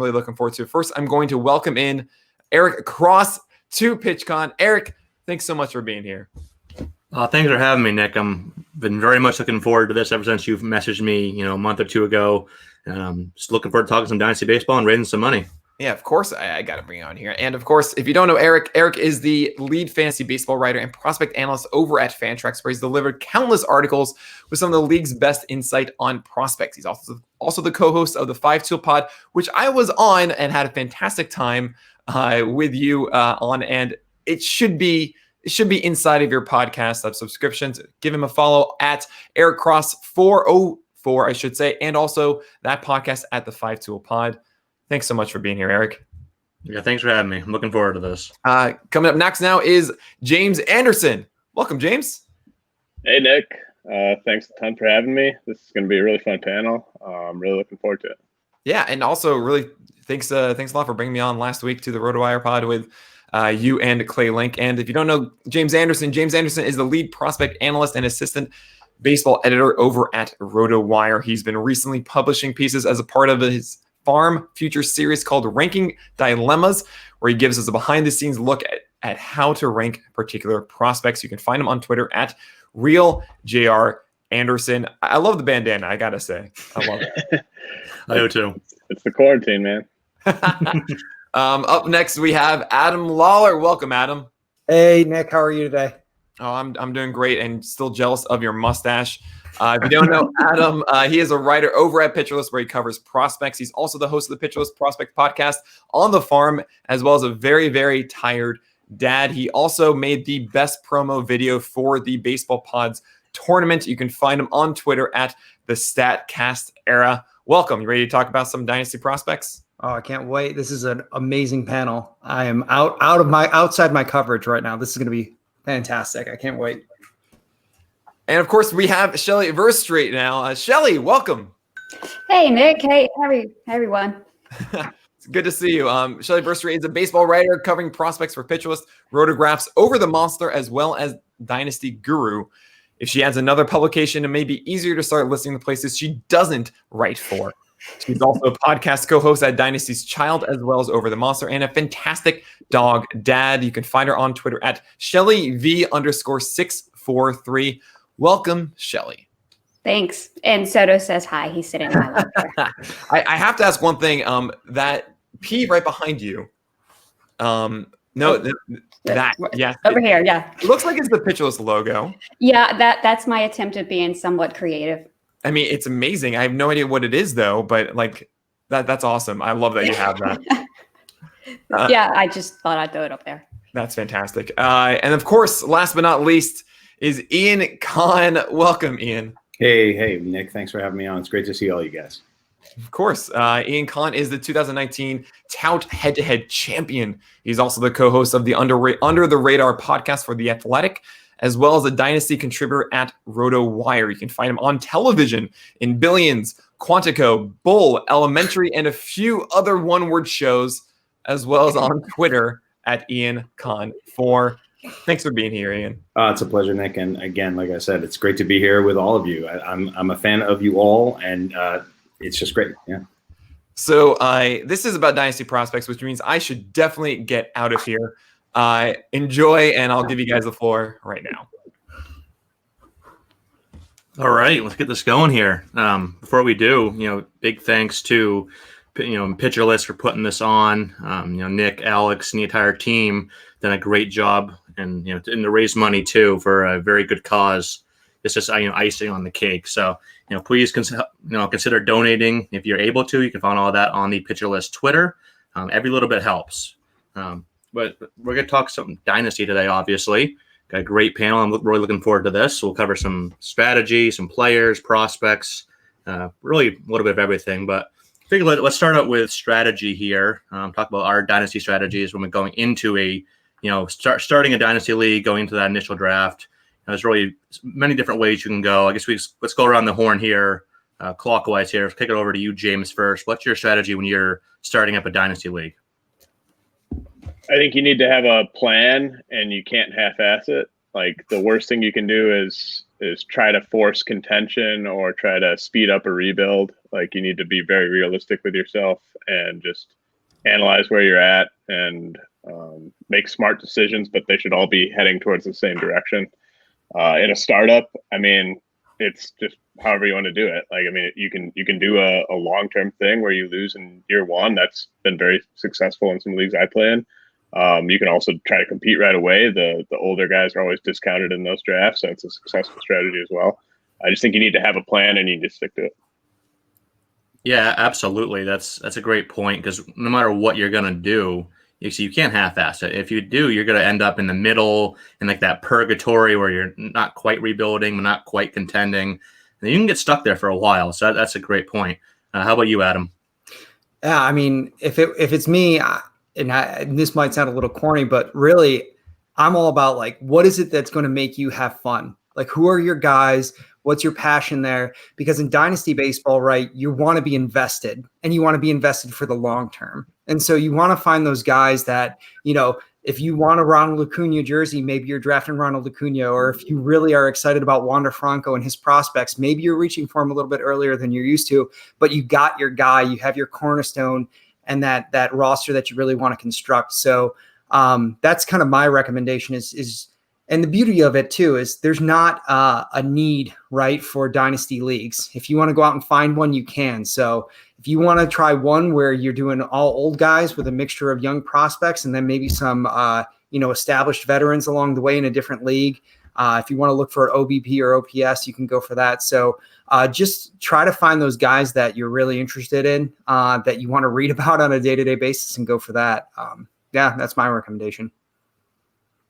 really looking forward to. First, I'm going to welcome in Eric across to PitchCon. Eric, thanks so much for being here. Thanks for having me, Nick. I'm been very much looking forward to this ever since you've messaged me, a month or two ago. Just looking forward to talking some Dynasty baseball and raising some money. Yeah, of course, I got to bring you on here. And of course, if you don't know Eric, Eric is the lead fantasy baseball writer and prospect analyst over at Fantrax, where he's delivered countless articles with some of the league's best insight on prospects. He's also the co-host of the 5-Tool Pod, which I was on and had a fantastic time with you on. And it should be inside of your podcast subscriptions. Give him a follow at Eric Cross 404, I should say, and also that podcast at the 5-Tool Pod. Thanks so much for being here, Eric. Yeah, thanks for having me. I'm looking forward to this. Coming up next now is James Anderson. Welcome, James. Hey, Nick. Thanks a ton for having me. This is going to be a really fun panel. I'm really looking forward to it. Yeah, and also really thanks a lot for bringing me on last week to the RotoWire pod with you and Clay Link. And if you don't know James Anderson is the lead prospect analyst and assistant baseball editor over at RotoWire. He's been recently publishing pieces as a part of his Farm Future series called Ranking Dilemmas, where he gives us a behind-the-scenes look at how to rank particular prospects. You can find him on Twitter at RealJRAnderson. I love the bandana, I gotta say. I love it. I do too. It's the quarantine, man. Up next, we have Adam Lawler. Welcome, Adam. Hey, Nick. How are you today? Oh, I'm doing great and still jealous of your mustache. If you don't know Adam, he is a writer over at Pitcher List where he covers prospects. He's also the host of the Pitcher List Prospect Podcast on the farm, as well as a very, very tired dad. He also made the best promo video for the Baseball Pods tournament. You can find him on Twitter at the StatCast Era. Welcome. You ready to talk about some Dynasty prospects? Oh, I can't wait. This is an amazing panel. I am outside my coverage right now. This is going to be fantastic. I can't wait. And of course, we have Shelly Verougstraete now. Shelly, welcome. Hey, Nick. Hey, everyone. It's good to see you. Shelly Verougstraete is a baseball writer covering prospects for Pitcher List, Rotographs, Over the Monster, as well as Dynasty Guru. If she adds another publication, it may be easier to start listing the places she doesn't write for. She's also a podcast co-host at Dynasty's Child, as well as Over the Monster, and a fantastic dog dad. You can find her on Twitter at ShellyV_643. Welcome, Shelly. Thanks. And Soto says hi. He's sitting in my lap here. I have to ask one thing. That P right behind you. Yes. Over here, yeah. It looks like it's the Pitcher List logo. Yeah, that's my attempt at being somewhat creative. I mean, it's amazing. I have no idea what it is though, but like that's awesome. I love that you have that. Yeah, I just thought I'd throw it up there. That's fantastic. And of course, last but not least, is Ian Kahn. Welcome, Ian. Hey, Nick. Thanks for having me on. It's great to see all you guys. Of course. Ian Kahn is the 2019 Tout Head-to-Head champion. He's also the co-host of the Under the Radar podcast for The Athletic, as well as a Dynasty contributor at RotoWire. You can find him on television in Billions, Quantico, Bull, Elementary, and a few other one-word shows, as well as on Twitter at Ian Kahn 4. Thanks for being here, Ian. It's a pleasure, Nick. And again, like I said, it's great to be here with all of you. I'm a fan of you all, and it's just great. Yeah. So this is about Dynasty prospects, which means I should definitely get out of here. Enjoy, and I'll give you guys the floor right now. All right, let's get this going here. Before we do, big thanks to Pitcher List for putting this on. Nick, Alex, and the entire team done a great job, and to raise money too for a very good cause. It's just icing on the cake. So please consider donating if you're able to. You can find all that on the Pitcher List Twitter. Every little bit helps. But we're going to talk some Dynasty today, obviously. Got a great panel. I'm really looking forward to this. We'll cover some strategy, some players, prospects, really a little bit of everything. But I figure let's start out with strategy here. Talk about our Dynasty strategies when we're going into starting a Dynasty league, going into that initial draft. There's really many different ways you can go. I guess let's go around the horn here, clockwise here. Let's kick it over to you, James, first. What's your strategy when you're starting up a Dynasty league? I think you need to have a plan, and you can't half-ass it. Like, the worst thing you can do is is try to force contention or try to speed up a rebuild. Like, you need to be very realistic with yourself and just analyze where you're at and make smart decisions, but they should all be heading towards the same direction. In a startup, I mean, it's just however you want to do it. Like, I mean, you can do a long-term thing where you lose in year one. That's been very successful in some leagues I play in. You can also try to compete right away. The older guys are always discounted in those drafts, so it's a successful strategy as well. I just think you need to have a plan and you need to stick to it. Yeah, absolutely. That's a great point, because no matter what you're gonna do, you can't half-ass it. If you do, you're gonna end up in the middle, in like that purgatory where you're not quite rebuilding, but not quite contending. And you can get stuck there for a while. So that's a great point. How about you, Adam? Yeah, I mean, if it's me, and this might sound a little corny, but really, I'm all about like, what is it that's going to make you have fun? Like, who are your guys? What's your passion there? Because in Dynasty baseball, right, you want to be invested, and you want to be invested for the long term. And so you want to find those guys that, you know, if you want a Ronald Acuna jersey, maybe you're drafting Ronald Acuna, or if you really are excited about Wander Franco and his prospects, maybe you're reaching for him a little bit earlier than you're used to, but you got your guy, you have your cornerstone, and that roster that you really want to construct. So that's kind of my recommendation is, and the beauty of it too, is there's not a need, right, for dynasty leagues. If you want to go out and find one, you can. So if you want to try one where you're doing all old guys with a mixture of young prospects and then maybe some, established veterans along the way in a different league, if you want to look for an OBP or OPS, you can go for that. So just try to find those guys that you're really interested in, that you want to read about on a day-to-day basis, and go for that. Yeah, that's my recommendation.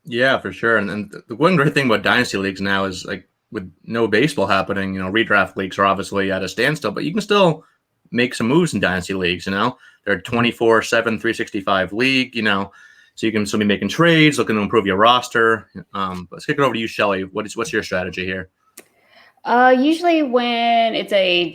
Yeah, for sure. And the one great thing about dynasty leagues now is, like, with no baseball happening, redraft leagues are obviously at a standstill, but you can still make some moves in dynasty leagues. They're 24/7, 365 league, so you can still be making trades, looking to improve your roster. Let's kick it over to you, Shelly. What's your strategy here? Usually when it's a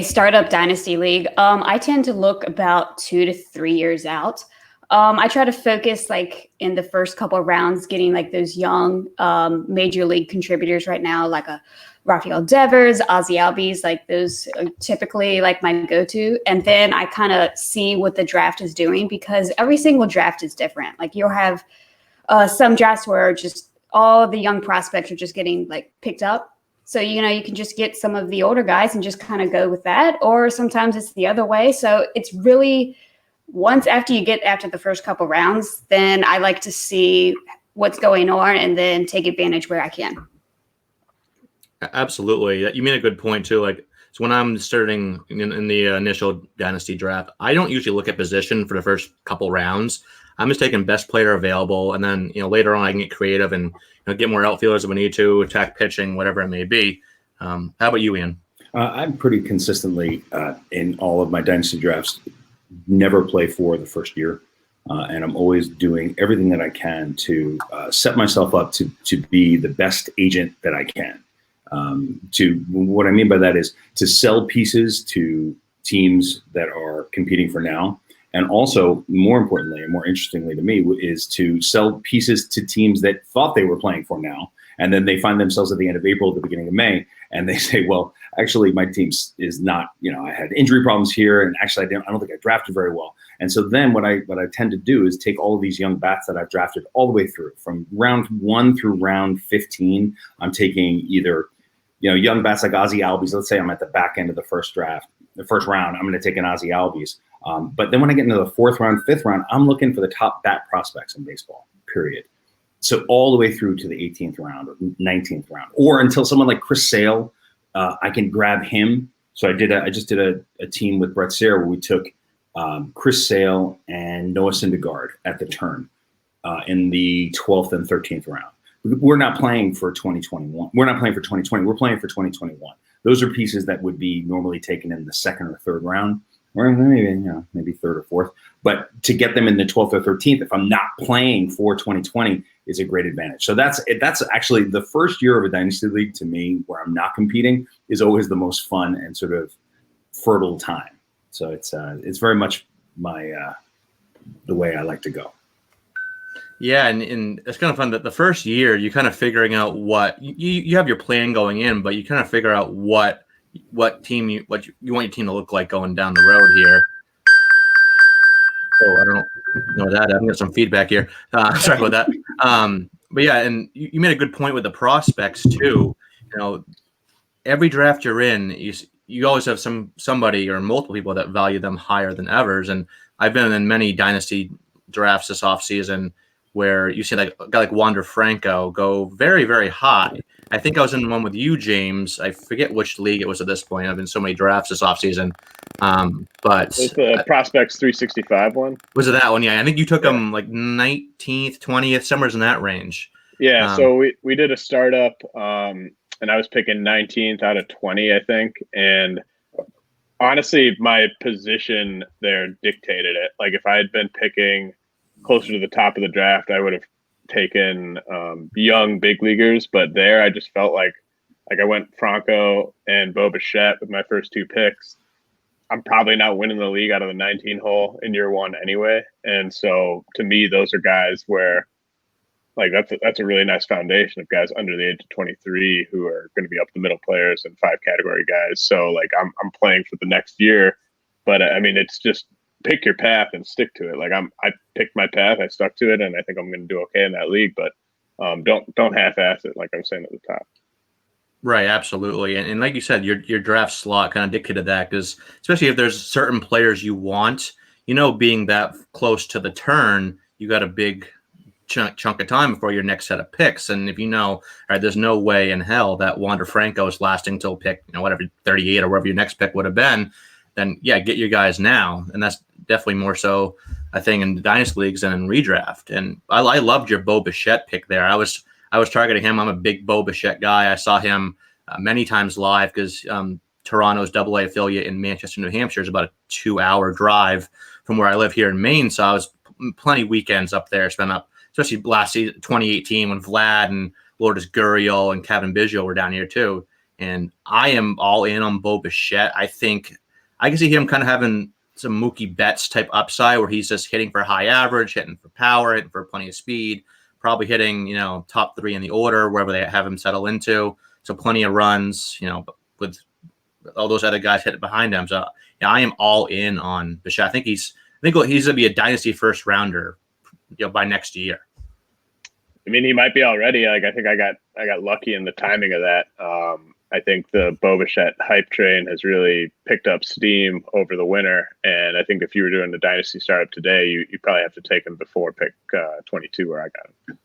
startup dynasty league, I tend to look about 2 to 3 years out. I try to focus like in the first couple of rounds, getting like those young major league contributors right now, like a Rafael Devers, Ozzie Albies, like those are typically like my go-to. And then I kind of see what the draft is doing, because every single draft is different. Like, you'll have some drafts where just all the young prospects are just getting like picked up. So, you can just get some of the older guys and just kind of go with that. Or sometimes it's the other way. So it's really, once after the first couple rounds, then I like to see what's going on and then take advantage where I can. Absolutely. You made a good point too. Like, so when I'm starting in the initial dynasty draft, I don't usually look at position for the first couple rounds. I'm just taking best player available, and then later on I can get creative and get more outfielders if we need to, attack pitching, whatever it may be. How about you, Ian? I'm pretty consistently in all of my dynasty drafts never play for the first year, and I'm always doing everything that I can to set myself up to be the best agent that I can. What I mean by that is to sell pieces to teams that are competing for now. And also, more importantly and more interestingly to me, is to sell pieces to teams that thought they were playing for now. And then they find themselves at the end of April, at the beginning of May, and they say, well, actually, my team is not, I had injury problems here. And actually, I don't think I drafted very well. And so then what I tend to do is take all of these young bats that I've drafted all the way through, from round 1 through round 15. I'm taking either, young bats like Ozzie Albies. Let's say I'm at the back end of the first round. I'm going to take an Ozzie Albies. But then when I get into the 4th round, 5th round, I'm looking for the top bat prospects in baseball, period. So all the way through to the 18th round or 19th round, or until someone like Chris Sale, I can grab him. So I just did a team with Brett Sayre where we took Chris Sale and Noah Syndergaard at the turn in the 12th and 13th round. We're not playing for 2021. We're not playing for 2020. We're playing for 2021. Those are pieces that would be normally taken in the 2nd or 3rd round, or maybe 3rd or 4th. But to get them in the 12th or 13th, if I'm not playing for 2020, is a great advantage. So that's actually the first year of a dynasty league to me, where I'm not competing, is always the most fun and sort of fertile time. So it's very much my the way I like to go. Yeah, and it's kind of fun that the first year you kind of figuring out what you have your plan going in, but you kind of figure out what team you want your team to look like going down the road here. Oh, I don't know that. I've got some feedback here. Sorry about that. But yeah, and you made a good point with the prospects too. You know, every draft you're in, you always have somebody or multiple people that value them higher than others. And I've been in many dynasty drafts this offseason where you see like a guy like Wander Franco go very, very high. I think I was in one with you, James. I forget which league it was at this point. I've been in so many drafts this offseason. But it was the Prospects 365 one. Was it that one? Yeah, I think you took him like 19th, 20th, somewhere in that range. Yeah, so we did a startup, and I was picking 19th out of 20, I think. And honestly, my position there dictated it. Like if I had been picking closer to the top of the draft, I would have taken young big leaguers. But there, I just felt like I went Franco and Bo Bichette with my first two picks. I'm probably not winning the league out of the 19 hole in year one anyway. And so to me, those are guys where like that's a really nice foundation of guys under the age of 23 who are going to be up the middle players and 5 category guys. So like I'm playing for the next year, but I mean, it's just pick your path and stick to it. Like I picked my path, I stuck to it, and I think I'm going to do okay in that league, but don't half-ass it. Like I'm saying at the top. Right, absolutely. And like you said, your draft slot kind of dictated that because especially if there's certain players you want, being that close to the turn, you got a big chunk of time before your next set of picks. And if all right, there's no way in hell that Wander Franco is lasting till pick, whatever, 38 or wherever your next pick would have been, then yeah, get your guys now. And that's definitely more so, I think, in the dynasty leagues than in redraft. And I loved your Bo Bichette pick there. I was targeting him. I'm a big Bo Bichette guy. I saw him many times live because Toronto's AA affiliate in Manchester, New Hampshire is about a 2-hour drive from where I live here in Maine. So I was plenty weekends up there, spent up, especially last season, 2018, when Vlad and Lourdes Gurriel and Kevin Biggio were down here too. And I am all in on Bo Bichette. I think I can see him kind of having some Mookie Betts type upside where he's just hitting for high average, hitting for power, hitting for plenty of speed, probably hitting, top 3 in the order, wherever they have him settle into. So plenty of runs, with all those other guys hitting behind him. So yeah, I am all in on Bichette. I think he's going to be a dynasty first rounder, by next year. I mean, he might be already. Like I think I got lucky in the timing of that. I think the Bo Bichette hype train has really picked up steam over the winter, and I think if you were doing the dynasty startup today, you probably have to take him before pick 22, where I got him.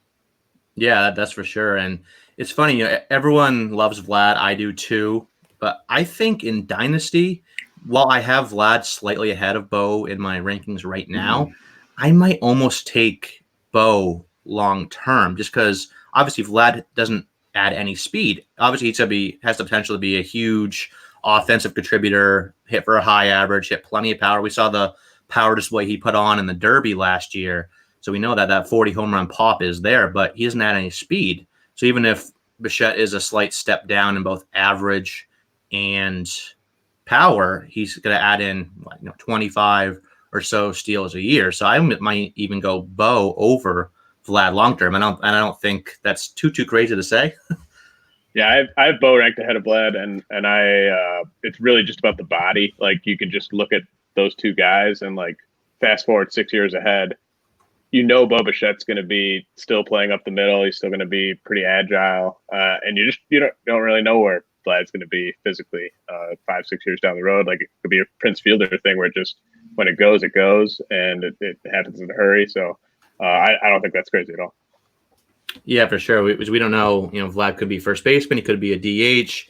Yeah, that's for sure. And it's funny, everyone loves Vlad. I do too. But I think in dynasty, while I have Vlad slightly ahead of Bo in my rankings right now, I might almost take Bo long term, just because obviously Vlad doesn't add any speed. Obviously, he has the potential to be a huge offensive contributor, hit for a high average, hit plenty of power. We saw the power display he put on in the Derby last year. So we know that 40 home run pop is there, but he doesn't add any speed. So even if Bichette is a slight step down in both average and power, he's going to add in 25 or so steals a year. So I might even go Bo over Vlad long term. I don't think that's too crazy to say. Yeah, I have Bo ranked ahead of Vlad, and I it's really just about the body. Like you can just look at those two guys and like fast forward 6 years ahead. Bo Bichette's going to be still playing up the middle. He's still going to be pretty agile, and you don't really know where Vlad's going to be physically 5-6 years down the road. Like it could be a Prince Fielder thing where just when it goes, and it happens in a hurry. So I don't think that's crazy at all. Yeah, for sure. We don't know. Vlad could be first baseman. He could be a DH.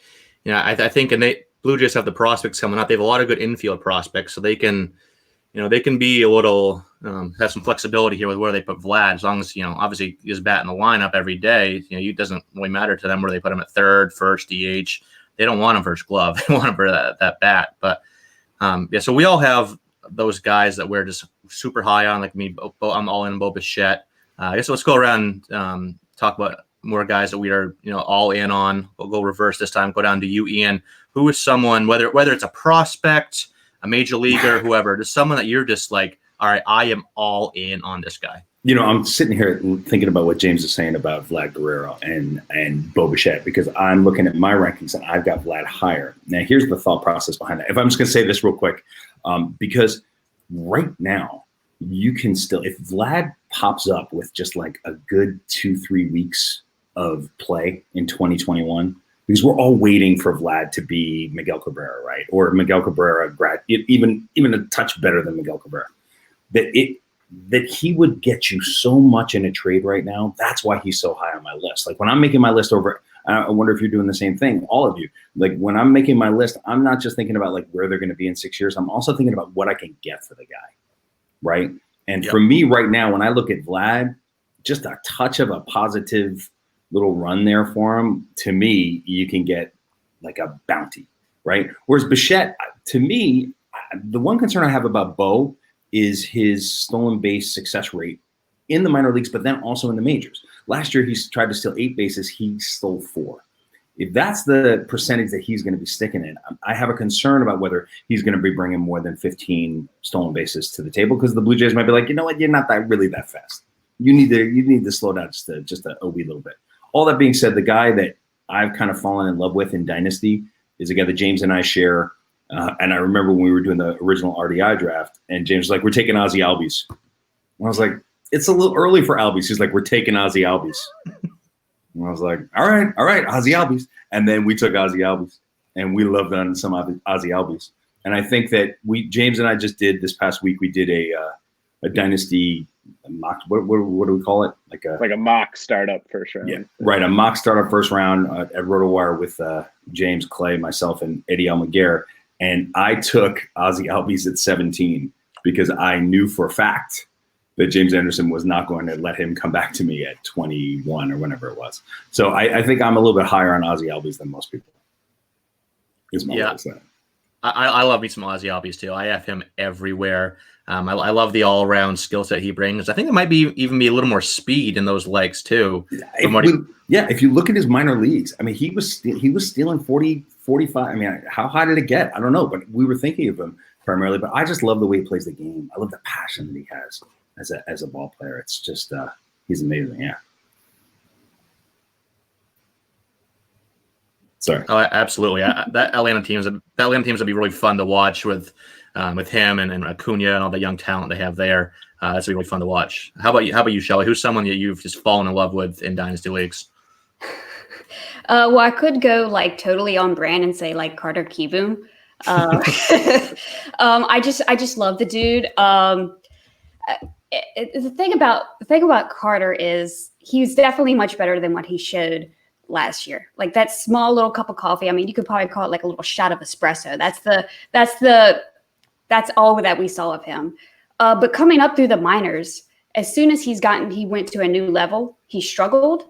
I think, and Blue Jays have the prospects coming up. They have a lot of good infield prospects, so they can be a little have some flexibility here with where they put Vlad. As long as obviously he's batting the lineup every day. It doesn't really matter to them where they put him at third, first, DH. They don't want him first glove. They want him for that bat. But yeah, so we all have those guys that we're just super high on. Like me, I'm all in Bo Bichette. I guess let's go around talk about more guys that we are all in on. We'll go reverse this time. Go down to you, Ian. Who is someone, whether it's a prospect, a major leaguer, whoever, just someone that you're just like, all right, I am all in on this guy. I'm sitting here thinking about what James is saying about Vlad Guerrero and Bo Bichette, because I'm looking at my rankings and I've got Vlad higher. Now, here's the thought process behind that. If I'm just going to say this real quick, because right now you can still, if Vlad pops up with just like a good 2-3 weeks of play in 2021, because we're all waiting for Vlad to be Miguel Cabrera, right? Or Miguel Cabrera, even a touch better than Miguel Cabrera. That he would get you so much in a trade right now. That's why he's so high on my list. Like when I'm making my list over, I wonder if you're doing the same thing, all of you. Like when I'm making my list, I'm not just thinking about like where they're going to be in 6 years. I'm also thinking about what I can get for the guy, right? And for me right now, when I look at Vlad, just a touch of a positive little run there for him, to me, you can get like a bounty, right? Whereas Bichette, to me, the one concern I have about Bo is his stolen base success rate in the minor leagues, but then also in the majors. Last year, he tried to steal 8 bases. He stole 4. If that's the percentage that he's going to be sticking in, I have a concern about whether he's going to be bringing more than 15 stolen bases to the table, because the Blue Jays might be like, you know what, you're not really that fast. You need to slow down just a wee little bit. All that being said, the guy that I've kind of fallen in love with in Dynasty is a guy that James and I share. And I remember when we were doing the original RDI draft, and James was like, we're taking Ozzy Albies. And I was like, it's a little early for Albies. He's like, we're taking Ozzy Albies. And I was like, all right, Ozzy Albies. And then we took Ozzy Albies, and we loved on some Ozzy Albies. And I think that James and I just did this past week, we did a Dynasty mock, what do we call it? Like a mock startup first round. Yeah, right. A mock startup first round at RotoWire with James, Clay, myself, and Eddie Almaguer. And I took Ozzy Albies at 17 because I knew for a fact that James Anderson was not going to let him come back to me at 21 or whenever it was. So I think I'm a little bit higher on Ozzy Albies than most people. I love me some Ozzy Albies too. I have him everywhere. I love the all-around skill set he brings. I think there might even be a little more speed in those legs too. If you look at his minor leagues, I mean, he was stealing 40, 45. I mean, how high did it get? I don't know, but we were thinking of him primarily. But I just love the way he plays the game. I love the passion that he has as a ball player. It's just he's amazing. Yeah. Sorry. Oh, absolutely. That Atlanta teams would be really fun to watch with him and Acuna and all the young talent they have there. That's really fun to watch. How about you, Shelly? Who's someone that you've just fallen in love with in Dynasty leagues? Well, I could go like totally on brand and say like Carter Kieboom. I just love the dude. The thing about Carter is he's definitely much better than what he showed last year. Like that small little cup of coffee. I mean, you could probably call it like a little shot of espresso. That's all that we saw of him. But coming up through the minors, as soon as he went to a new level, he struggled,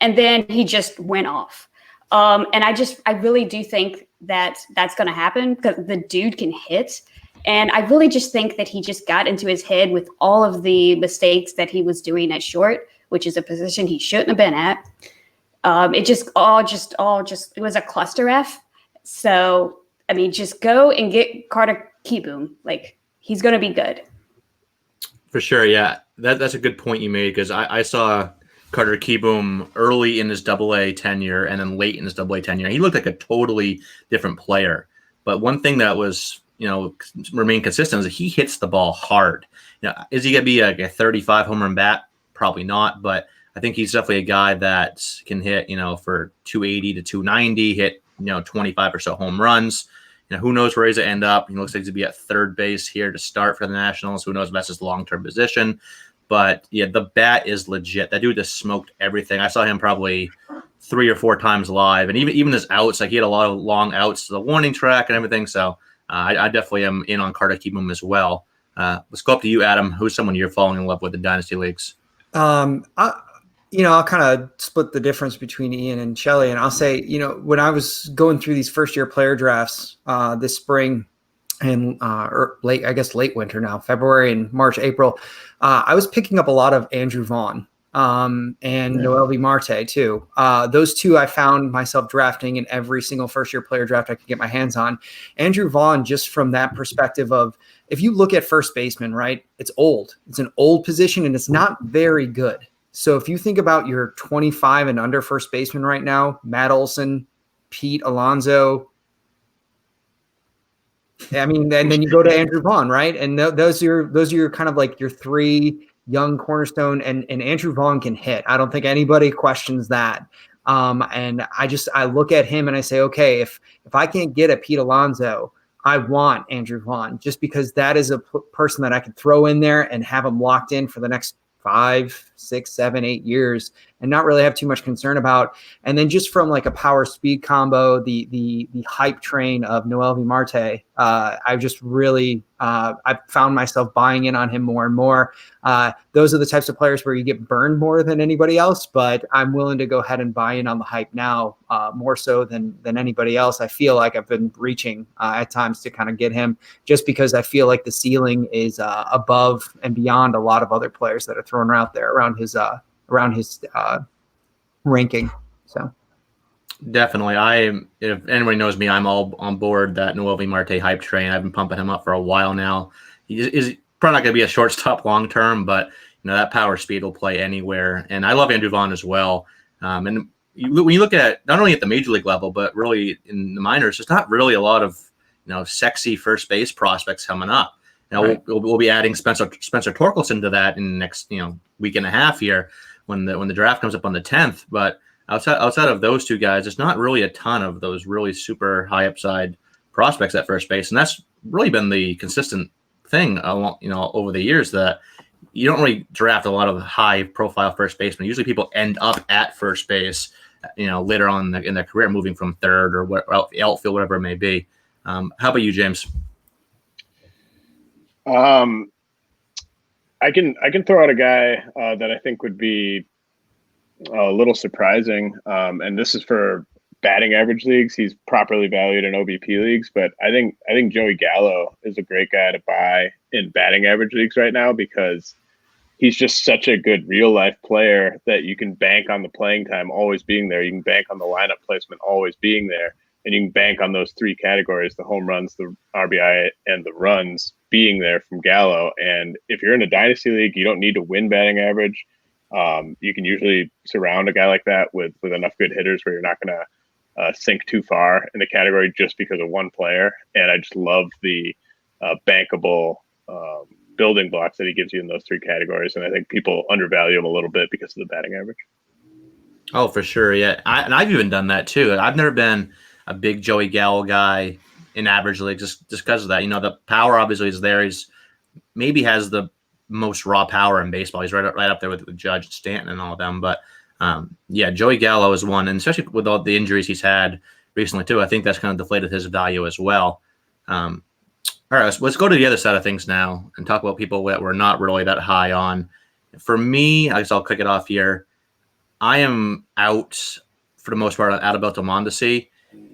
and then he just went off. And I really do think that that's going to happen because the dude can hit. And I really just think that he just got into his head with all of the mistakes that he was doing at short, which is a position he shouldn't have been at. It was a cluster F. So, I mean, just go and get Carter Kieboom. Like, he's going to be good. For sure, yeah. That's a good point you made, because I saw Carter Kieboom early in his AA tenure and then late in his AA tenure. He looked like a totally different player. But one thing that was, remained consistent is he hits the ball hard. Is he going to be like a 35 home run bat? Probably not, but I think he's definitely a guy that can hit, for 280 to 290, hit, 25 or so home runs. Who knows where he's going to end up. He looks like he's going to be at third base here to start for the Nationals. Who knows if that's his long-term position. But, yeah, the bat is legit. That dude just smoked everything. I saw him probably 3 or 4 times live. And even his outs, like he had a lot of long outs to the warning track and everything. So I definitely am in on Carter Kieboom as well. Let's go up to you, Adam. Who's someone you're falling in love with in Dynasty Leagues? I'll kind of split the difference between Ian and Shelly. And I'll say, when I was going through these first-year player drafts this spring and late winter now, February and March, April, I was picking up a lot of Andrew Vaughn. and Noel V. Marte too. Those two I found myself drafting in every single first-year player draft I could get my hands on. Andrew Vaughn, just from that perspective of, if you look at first baseman, right, it's old. It's an old position, and it's not very good. So if you think about your 25 and under first baseman right now, Matt Olson, Pete Alonso, I mean, and then you go to Andrew Vaughn, right? And those are your kind of like your three young cornerstone, and Andrew Vaughn can hit. I don't think anybody questions that. And I look at him and I say, okay, if I can't get a Pete Alonso, I want Andrew Vaughn, just because that is a person that I could throw in there and have him locked in for the next 5, 6, 7, 8 years and not really have too much concern about. And then just from like a power speed combo, the hype train of Noel V. Marte, I just really, I found myself buying in on him more and more. Those are the types of players where you get burned more than anybody else, but I'm willing to go ahead and buy in on the hype now, more so than anybody else. I feel like I've been reaching at times to kind of get him, just because I feel like the ceiling is above and beyond a lot of other players that are thrown out there around his ranking. So definitely, if anybody knows me, I'm all on board that Noel V. Marte hype train. I've been pumping him up for a while now. He is probably not going to be a shortstop long term, but that power speed will play anywhere. And I love Andrew Vaughn as well. And when you look at not only at the major league level, but really in the minors, there's not really a lot of sexy first base prospects coming up. Right. We'll be adding Spencer Torkelson to that in the next week and a half here when the draft comes up on the 10th. But outside of those two guys, there's not really a ton of those really super high upside prospects at first base, and that's really been the consistent thing over the years, that you don't really draft a lot of high profile first basemen. Usually people end up at first base, later on in their career, moving from third or outfield, whatever it may be. How about you, James? I can throw out a guy that I think would be a little surprising, and this is for batting average leagues. He's properly valued in OBP leagues, but I think Joey Gallo is a great guy to buy in batting average leagues right now, because he's just such a good real life player that you can bank on the playing time always being there. You can bank on the lineup placement always being there, and you can bank on those three categories: the home runs, the RBI, and the runs being there from Gallo. And if you're in a dynasty league, you don't need to win batting average. You can usually surround a guy like that with enough good hitters where you're not going to sink too far in the category just because of one player. And I just love the bankable building blocks that he gives you in those three categories. And I think people undervalue him a little bit because of the batting average. Oh, for sure. Yeah. I've even done that too. I've never been a big Joey Gallo guy in average leagues just because of that. The power obviously is there. He's maybe has the most raw power in baseball. He's right up there with Judge and Stanton and all of them. But Joey Gallo is one, and especially with all the injuries he's had recently too, I think that's kind of deflated his value as well. All right, let's go to the other side of things now and talk about people that we're not really that high on. For me, I guess I'll kick it off here. I am out for the most part on Adalberto Mondesi.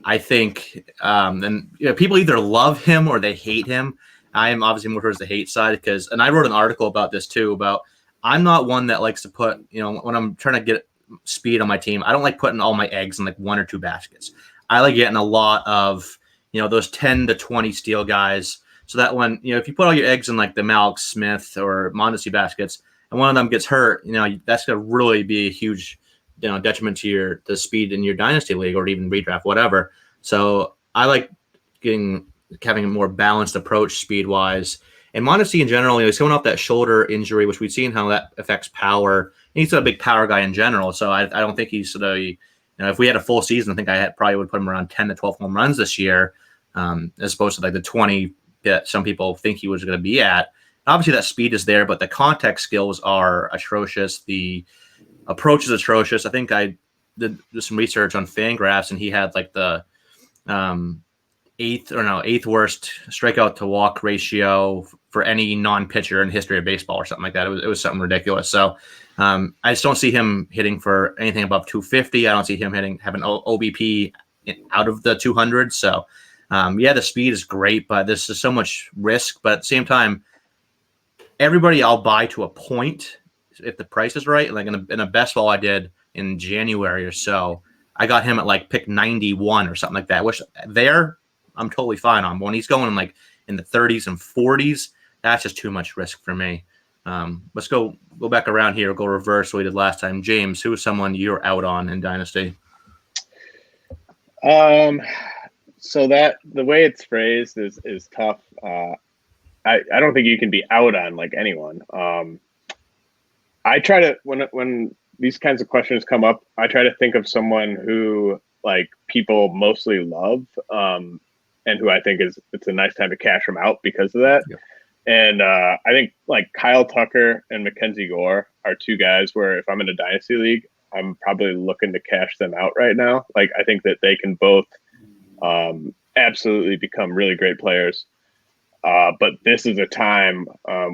I think, and people either love him or they hate him. I am obviously more towards the hate side and I wrote an article about this too, about I'm not one that likes to put, when I'm trying to get speed on my team, I don't like putting all my eggs in like one or two baskets. I like getting a lot of, those 10 to 20 steal guys, so that when, if you put all your eggs in like the Malik Smith or Mondesi baskets and one of them gets hurt, that's going to really be a huge, detriment to the speed in your dynasty league or even redraft, whatever. So I like having a more balanced approach speed wise. And Mondesi in general, he's coming off that shoulder injury, which we've seen how that affects power. And he's a big power guy in general. So I don't think he's if we had a full season, I think I probably would put him around 10 to 12 home runs this year, as opposed to like the 20 that some people think he was going to be at. Obviously that speed is there, but the contact skills are atrocious. The approach is atrocious. I think I did some research on Fangraphs, and he had like the eighth worst strikeout to walk ratio for any non-pitcher in the history of baseball or something like that. It was something ridiculous. So I just don't see him hitting for anything above 250. I don't see him having OBP out of the 200. So the speed is great, but this is so much risk. But at the same time, everybody I'll buy to a point if the price is right, like in a best ball I did in January or so, I got him at like pick 91 or something like that, which there I'm totally fine on. But when he's going like in the 30s and 40s, that's just too much risk for me. Let's go back around here. Go reverse what we did last time. James, who is someone you're out on in Dynasty? So that the way it's phrased is tough. I don't think you can be out on like anyone. I try to when these kinds of questions come up, I try to think of someone who like people mostly love, and who I think it's a nice time to cash them out because of that. Yeah. And I think like Kyle Tucker and Mackenzie Gore are two guys where if I'm in a dynasty league, I'm probably looking to cash them out right now. Like I think that they can both absolutely become really great players. But this is a time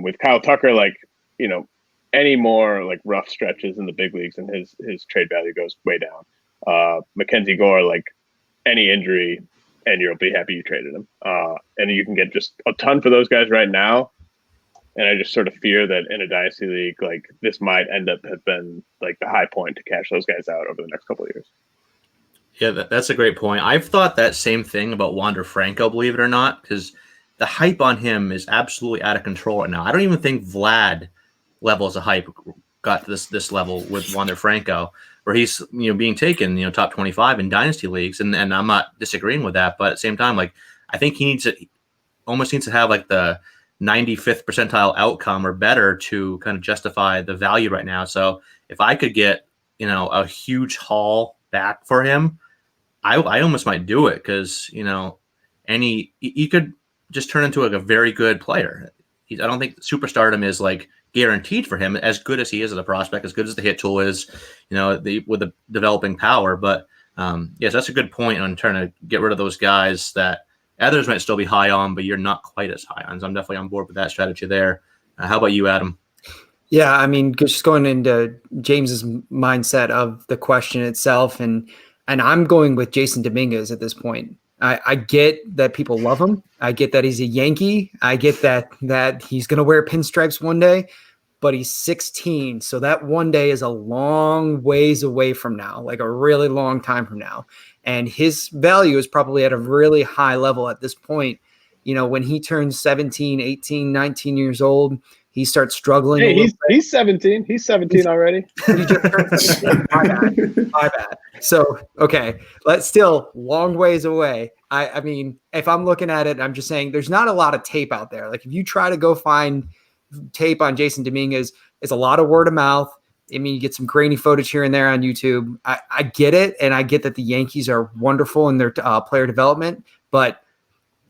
with Kyle Tucker, like, you know, any more like rough stretches in the big leagues and his trade value goes way down. Mackenzie Gore, like any injury and you'll be happy you traded him. And you can get just a ton for those guys right now. And I just sort of fear that in a dynasty league, like this might end up have been like the high point to cash those guys out over the next couple of years. Yeah, that's a great point. I've thought that same thing about Wander Franco, believe it or not, because the hype on him is absolutely out of control right now. I don't even think Vlad levels of hype got to this level with Wander Franco, where he's being taken top 25 in dynasty leagues, and I'm not disagreeing with that, but at the same time, like I think he almost needs to have like the 95th percentile outcome or better to kind of justify the value right now. So if I could get a huge haul back for him, I almost might do it because he could just turn into like a very good player. I don't think superstardom is like guaranteed for him, as good as he is as a prospect, as good as the hit tool is, with the developing power. But yes, that's a good point on trying to get rid of those guys that others might still be high on, but you're not quite as high on. So I'm definitely on board with that strategy there. How about you, Adam? Yeah, I mean, just going into James's mindset of the question itself, and I'm going with Jason Dominguez at this point. I get that people love him. I get that he's a Yankee. I get that he's going to wear pinstripes one day, but he's 16. So that one day is a long ways away from now, like a really long time from now. And his value is probably at a really high level at this point. When he turns 17, 18, 19 years old, he starts struggling. Hey, he's 17. He's 17 already. He just turned 17. My bad. So, okay, let's still long ways away. I mean, if I'm looking at it, I'm just saying there's not a lot of tape out there. Like if you try to go find tape on Jason Dominguez, it's a lot of word of mouth. I mean, you get some grainy footage here and there on YouTube. I get it. And I get that the Yankees are wonderful in their player development, but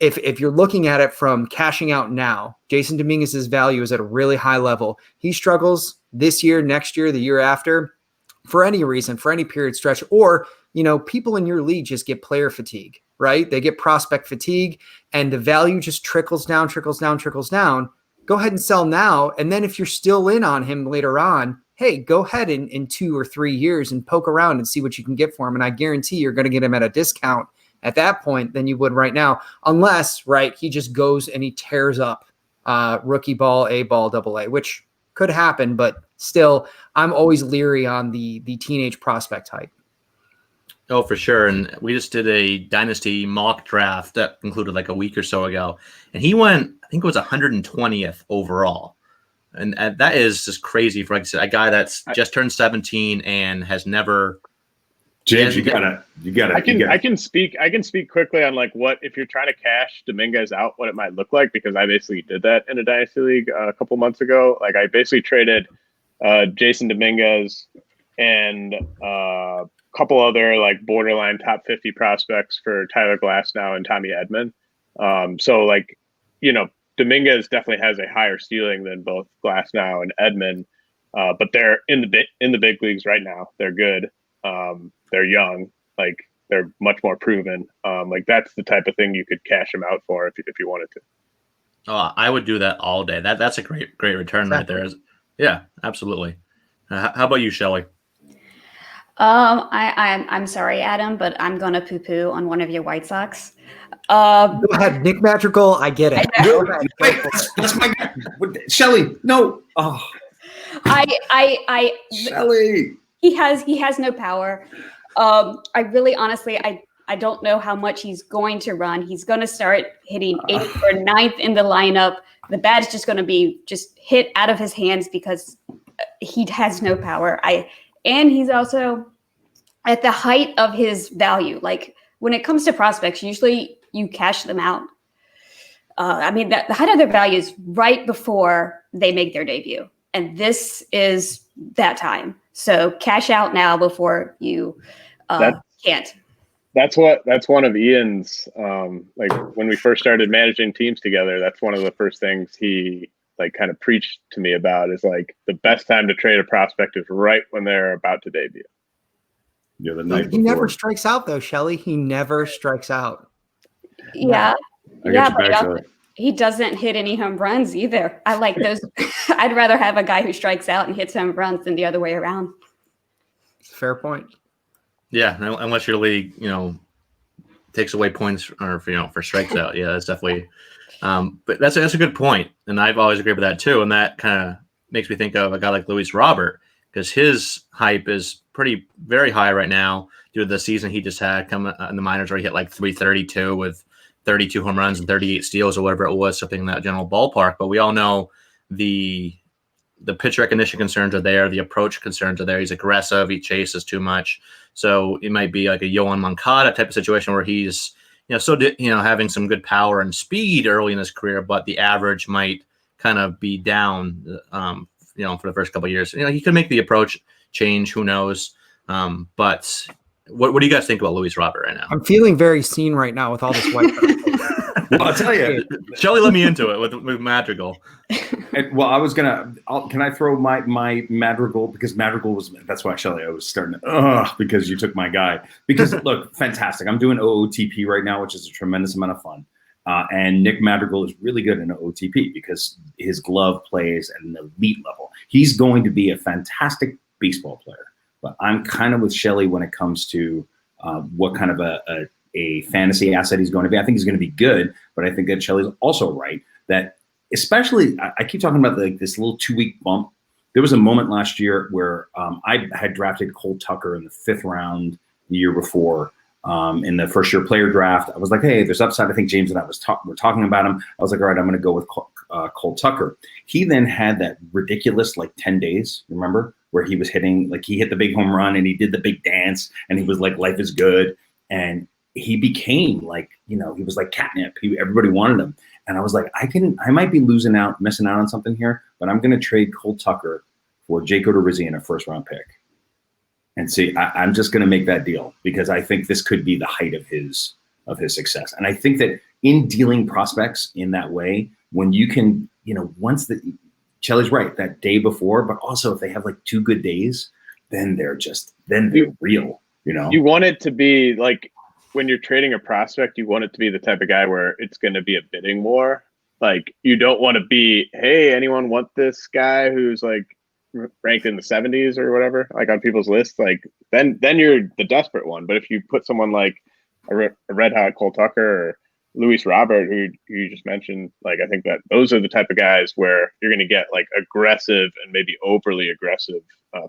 if you're looking at it from cashing out now, Jason Dominguez's value is at a really high level. He struggles this year, next year, the year after, for any reason, for any period stretch, or, people in your league just get player fatigue, right? They get prospect fatigue and the value just trickles down. Go ahead and sell now. And then if you're still in on him later on, hey, go ahead in 2 or 3 years and poke around and see what you can get for him. And I guarantee you're going to get him at a discount at that point than you would right now, unless, right, he just goes and he tears up rookie ball, A ball, AA, which could happen, but still, I'm always leery on the teenage prospect hype. Oh, for sure. And we just did a Dynasty mock draft that concluded like a week or so ago, and he went, I think it was 120th overall. And that is just crazy for, like I said, a guy that's just turned 17 and has never – James, you gotta. I can speak quickly on like what if you're trying to cash Dominguez out, what it might look like, because I basically did that in a dynasty league a couple months ago. Like I basically traded Jason Dominguez and a couple other like borderline top 50 prospects for Tyler Glasnow and Tommy Edman. So like Dominguez definitely has a higher ceiling than both Glasnow and Edman, but they're in the big leagues right now. They're good. They're young, like they're much more proven. Like that's the type of thing you could cash them out for if you wanted to. Oh, I would do that all day. That's a great return right there. Yeah, absolutely. How about you, Shelly? I'm sorry, Adam, but I'm gonna poo-poo on one of your White Sox. Go ahead, Nick Madrigal. I get it. Wait, that's my Shelly. No. Oh. Shelly. He has no power. I really, honestly, I don't know how much he's going to run. He's going to start hitting 8th or 9th in the lineup. The bat's just going to be just hit out of his hands because he has no power. And he's also at the height of his value. Like when it comes to prospects, usually you cash them out. The height of their value is right before they make their debut. And this is that time. So cash out now before you can't. That's one of Ian's, like when we first started managing teams together, that's one of the first things he like kind of preached to me about is like the best time to trade a prospect is right when they're about to debut. Yeah, the night He before. never strikes out though, Shelly. He never strikes out. Yeah. But he doesn't hit any home runs either. I like those. I'd rather have a guy who strikes out and hits home runs than the other way around. Fair point. Yeah, unless your league, takes away points or for strikes out. Yeah, that's definitely. But that's a good point, and I've always agreed with that too. And that kind of makes me think of a guy like Luis Robert because his hype is very high right now due to the season he just had coming in the minors where he hit like 332 with 32 home runs and 38 steals or whatever it was, something in that general ballpark. But we all know the pitch recognition concerns are there. The approach concerns are there. He's aggressive. He chases too much. So it might be like a Yohan Moncada type of situation where he's, having some good power and speed early in his career, but the average might kind of be down, for the first couple of years. He could make the approach change. Who knows? But what do you guys think about Luis Robert right now? I'm feeling very seen right now with all this white. Well, I'll tell you, Shelly let me into it with Madrigal. I was can I throw my Madrigal because Madrigal that's why Shelly I was starting to because you took my guy because look, fantastic. I'm doing OOTP right now, which is a tremendous amount of fun. And Nick Madrigal is really good in OOTP because his glove plays at an elite level. He's going to be a fantastic baseball player. But I'm kind of with Shelly when it comes to what kind of a fantasy asset he's going to be. I think he's going to be good, but I think that Shelly's also right that especially I keep talking about this little 2-week bump. There was a moment last year where I had drafted Cole Tucker in the 5th round the year before in the first year player draft. I was like, hey, there's upside. I think James and I were talking about him. I was like, all right, I'm going to go with Cole Tucker. He then had that ridiculous 10 days, remember, where he was hitting, he hit the big home run and he did the big dance and he was like, life is good. And he became he was like catnip. Everybody wanted him. And I was like, I might be missing out on something here, but I'm going to trade Cole Tucker for Jake Odorizzi in a 1st-round pick. And see, I'm just going to make that deal because I think this could be the height of his success. And I think that in dealing prospects in that way, when you can, Shelly's right, that day before, but also if they have 2 good days, then they're real, You want it to be when you're trading a prospect, you want it to be the type of guy where it's going to be a bidding war. You don't want to be, hey, anyone want this guy who's ranked in the 70s or whatever, on people's lists, then you're the desperate one. But if you put someone like a red hot Cole Tucker or Luis Robert, who you just mentioned, I think that those are the type of guys where you're going to get aggressive and maybe overly aggressive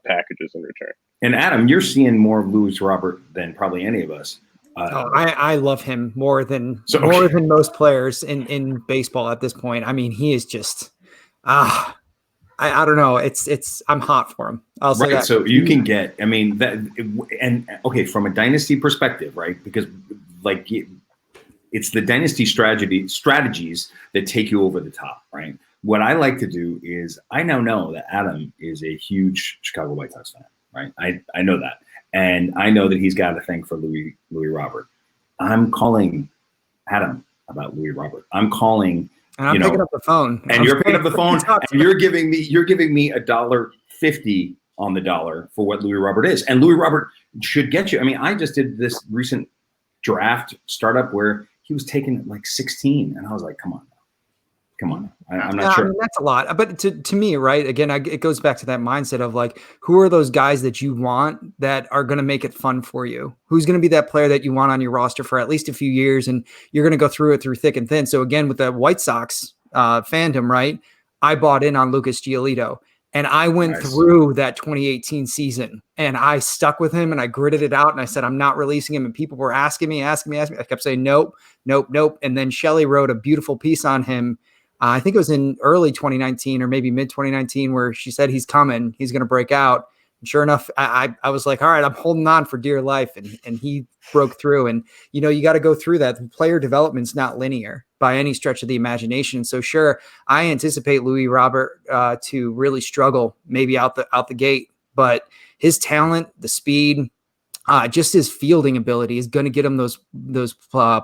packages in return. And Adam, you're seeing more of Luis Robert than probably any of us. I love him more than most players in baseball at this point. I mean, he is just I don't know. I'm hot for him. I'll say that. So you can get, from a dynasty perspective, right? Because it's the dynasty strategies that take you over the top, right? What I like to do is I now know that Adam is a huge Chicago White Sox fan, right? I know that. And I know that he's got a thing for Louis Robert. I'm calling Adam about Louis Robert. I'm calling, and I'm picking up the phone. And you're picking up the phone and you're giving me $1.50 on the dollar for what Louis Robert is. And Louis Robert should get you. I mean, I just did this recent draft startup where he was taken at 16. And I was like, come on. I'm not sure. I mean, that's a lot. But to me, right, again, it goes back to that mindset of who are those guys that you want that are going to make it fun for you? Who's going to be that player that you want on your roster for at least a few years and you're going to go through thick and thin? So again, with the White Sox fandom, right, I bought in on Lucas Giolito. And I went through that 2018 season and I stuck with him and I gritted it out and I said, I'm not releasing him. And people were asking me. I kept saying, nope. And then Shelly wrote a beautiful piece on him. I think it was in early 2019 or maybe mid 2019 where she said, he's coming, he's going to break out. And sure enough, I was like, all right, I'm holding on for dear life. And he broke through. And, you know, you got to go through that. The player development's not linear by any stretch of the imagination. So sure, I anticipate Louis Robert to really struggle maybe out the gate, but his talent, the speed, just his fielding ability is going to get him those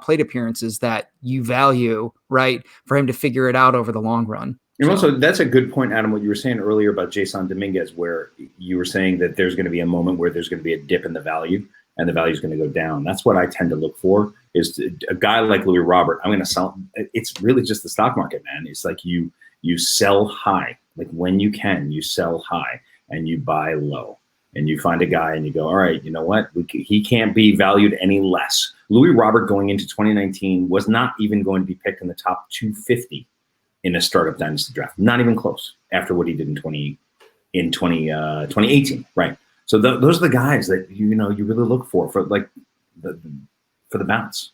plate appearances that you value, right? For him to figure it out over the long run. And also, that's a good point, Adam, what you were saying earlier about Jason Dominguez, where you were saying that there's going to be a moment where there's going to be a dip in the value and the value is going to go down. That's what I tend to look for is a guy like Louis Robert. I'm going to sell. It's really just the stock market, man. It's like you sell high, like when you can, you sell high and you buy low. And you find a guy and you go, all right, you know what? He can't be valued any less. Louis Robert going into 2019 was not even going to be picked in the top 250 in a startup dynasty draft. Not even close after what he did in 2018, right? So those are the guys that you really look for like for the bounce.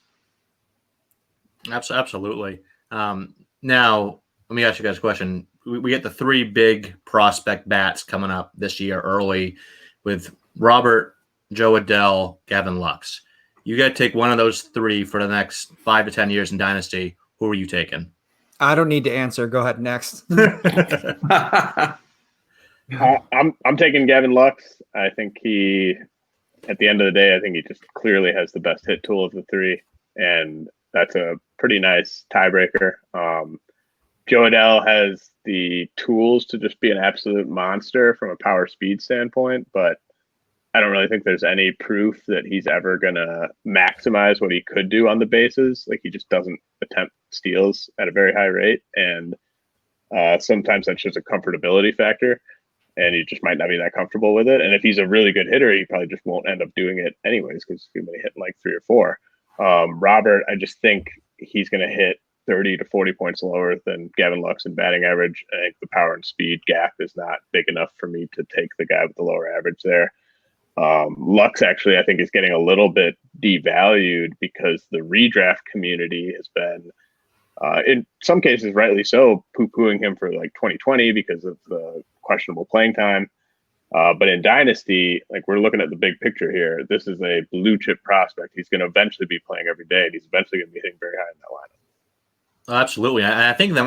Absolutely. Now, let me ask you guys a question. We get the three big prospect bats coming up this year early with Robert, Joe Adell, Gavin Lux. You got to take one of those three for the next 5 to 10 years in Dynasty. Who are you taking? I don't need to answer. Go ahead next. I'm taking Gavin Lux. I think at the end of the day, I think he just clearly has the best hit tool of the three, and that's a pretty nice tiebreaker. Joe Adell has the tools to just be an absolute monster from a power speed standpoint, but I don't really think there's any proof that he's ever going to maximize what he could do on the bases. Like, he just doesn't attempt steals at a very high rate. And sometimes that's just a comfortability factor, and he just might not be that comfortable with it. And if he's a really good hitter, he probably just won't end up doing it anyways, because he's going to be hitting like 3 or 4. Robert, I just think he's going to hit 30 to 40 points lower than Gavin Lux in batting average. I think the power and speed gap is not big enough for me to take the guy with the lower average there. Lux actually, I think, is getting a little bit devalued because the redraft community has been, in some cases, rightly so, poo-pooing him for like 2020 because of the questionable playing time. But in Dynasty, like, we're looking at the big picture here. This is a blue chip prospect. He's going to eventually be playing every day, and he's eventually going to be hitting very high in that lineup. Absolutely. I think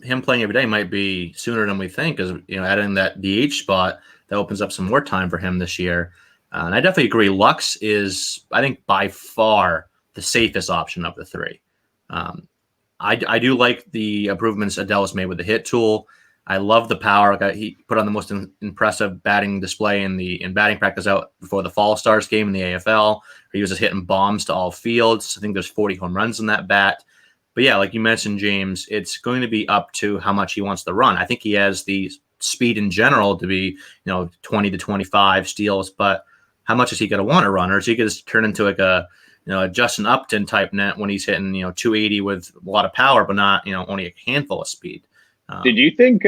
him playing every day might be sooner than we think, because, adding that DH spot, that opens up some more time for him this year. And I definitely agree. Lux is, I think, by far the safest option of the three. I do like the improvements Adell has made with the hit tool. I love the power. He put on the most impressive batting display in batting practice out before the Fall Stars game in the AFL, where he was just hitting bombs to all fields. I think there's 40 home runs in that bat. But yeah, like you mentioned, James, it's going to be up to how much he wants to run. I think he has the speed in general to be, 20 to 25 steals, but how much is he going to want to run? Or is he going to turn into like a Justin Upton type net when he's hitting, 280 with a lot of power, but not, only a handful of speed? Did you think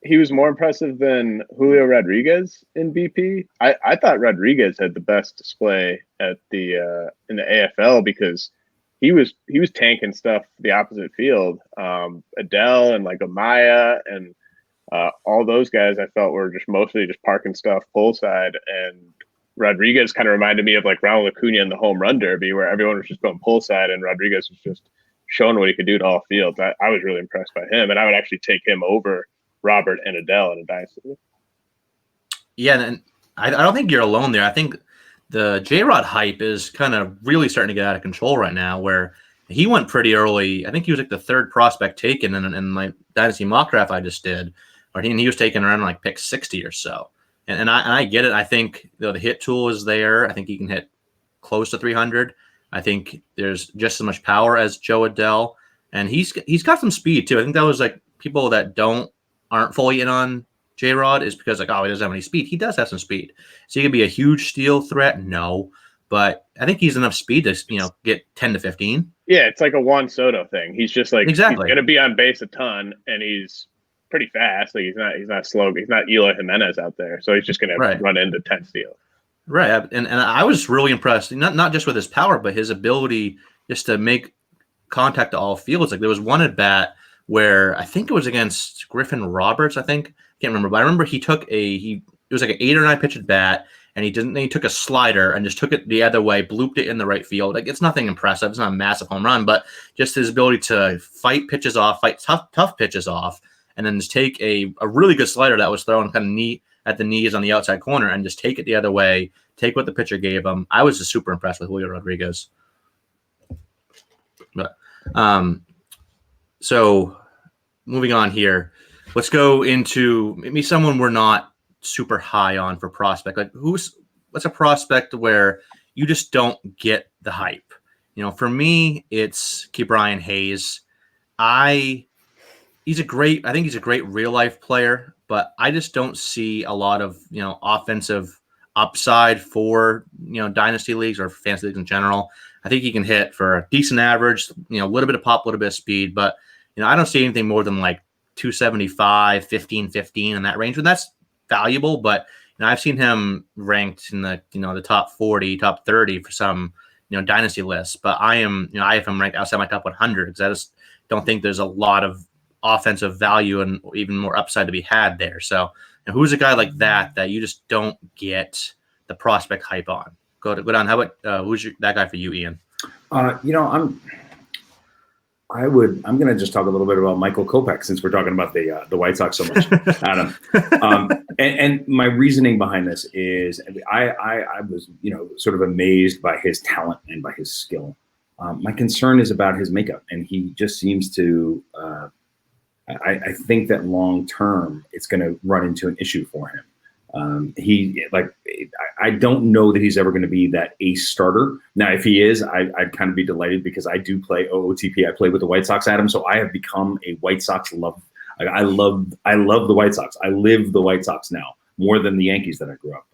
he was more impressive than Julio Rodriguez in BP? I thought Rodriguez had the best display at in the AFL, because he was tanking stuff the opposite field. Adell and like Amaya and all those guys, I felt, were just mostly just parking stuff pull side, and Rodriguez kind of reminded me of like Ronald Acuna in the home run derby, where everyone was just going pull side and Rodriguez was just showing what he could do to all fields. I was really impressed by him, and I would actually take him over Robert and Adell in a dynasty. Yeah, and I don't think you're alone there. I think the J-Rod hype is kind of really starting to get out of control right now, where he went pretty early. I think he was like the third prospect taken in my dynasty mock draft I just did, or he was taken around like pick 60 or so. And I get it. I think the hit tool is there. I think he can hit close to 300. I think there's just as much power as Joe Adell, and he's got some speed too. I think that was like people that aren't fully in on J-Rod is because like, oh, he doesn't have any speed. He does have some speed. So he could be a huge steal threat. No, but I think he's enough speed to, get 10 to 15. Yeah. It's like a Juan Soto thing. He's just like, exactly. He's going to be on base a ton, and he's pretty fast. Like he's not slow. He's not Eloy Jimenez out there. So he's just going to run into 10 steals. Right. And I was really impressed, not just with his power, but his ability just to make contact to all fields. Like there was one at bat where I think it was against Griffin Roberts. I can't remember, but I remember he took it was like an 8 or 9 pitch at bat, and he took a slider and just took it the other way, blooped it in the right field. Like it's nothing impressive. It's not a massive home run, but just his ability to fight tough pitches off, and then just take a really good slider that was thrown kind of at the knees on the outside corner and just take it the other way, take what the pitcher gave him. I was just super impressed with Julio Rodriguez. But so moving on here, let's go into maybe someone we're not super high on for prospect. Like what's a prospect where you just don't get the hype? For me, it's Ke'Bryan Hayes. I think he's a great real life player, but I just don't see a lot of, offensive upside for, dynasty leagues or fantasy leagues in general. I think he can hit for a decent average, a little bit of pop, a little bit of speed, but, I don't see anything more than like 275, 15, in that range. And that's valuable, but, I've seen him ranked in the, the top 40, top 30 for some, dynasty lists, but I have him ranked outside my top 100 because I just don't think there's a lot of offensive value and even more upside to be had there. So who's a guy like that you just don't get the prospect hype on? Go down. How about who's that guy for you, Ian? I'm going to just talk a little bit about Michael Kovak since we're talking about the White Sox so much, Adam. And my reasoning behind this is I was, sort of amazed by his talent and by his skill. My concern is about his makeup, and he just seems to, I think that long term it's going to run into an issue for him. I don't know that he's ever going to be that ace starter. Now, if he is, I'd kind of be delighted because I do play OOTP. I play with the White Sox, Adam. So I have become a White Sox love. I love the White Sox. I live the White Sox now more than the Yankees that I grew up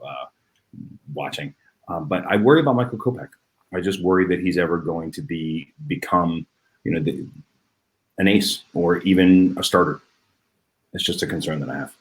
watching. But I worry about Michael Kovak. I just worry that he's ever going to become, an ace or even a starter. It's just a concern that I have.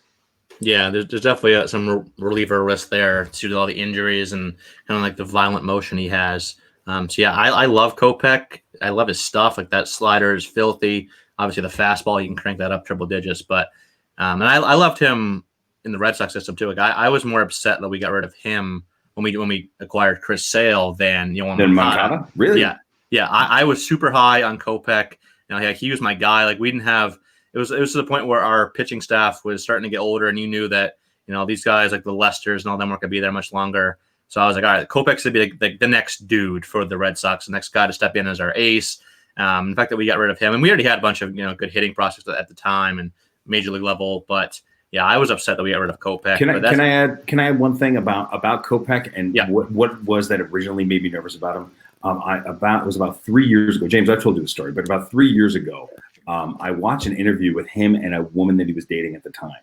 Yeah, there's definitely some reliever risk there due to all the injuries and kind of like the violent motion he has. I love Kopech. I love his stuff. Like that slider is filthy. Obviously, the fastball, he can crank that up triple digits. But and I loved him in the Red Sox system too. Like I was more upset that we got rid of him when we acquired Chris Sale than Moncada. Really? Yeah. I was super high on Kopech. He was my guy. Like we didn't have. It was to the point where our pitching staff was starting to get older, and you knew that these guys like the Lesters and all them weren't going to be there much longer. So I was like, all right, Kopech should be like the next dude for the Red Sox, the next guy to step in as our ace. The fact that we got rid of him, and we already had a bunch of good hitting prospects at the time and major league level, but yeah, I was upset that we got rid of Kopech. Can I add one thing about Kopech and what was that originally made me nervous about him? It was about 3 years ago. James, I've told you the story, but about 3 years ago. I watched an interview with him and a woman that he was dating at the time.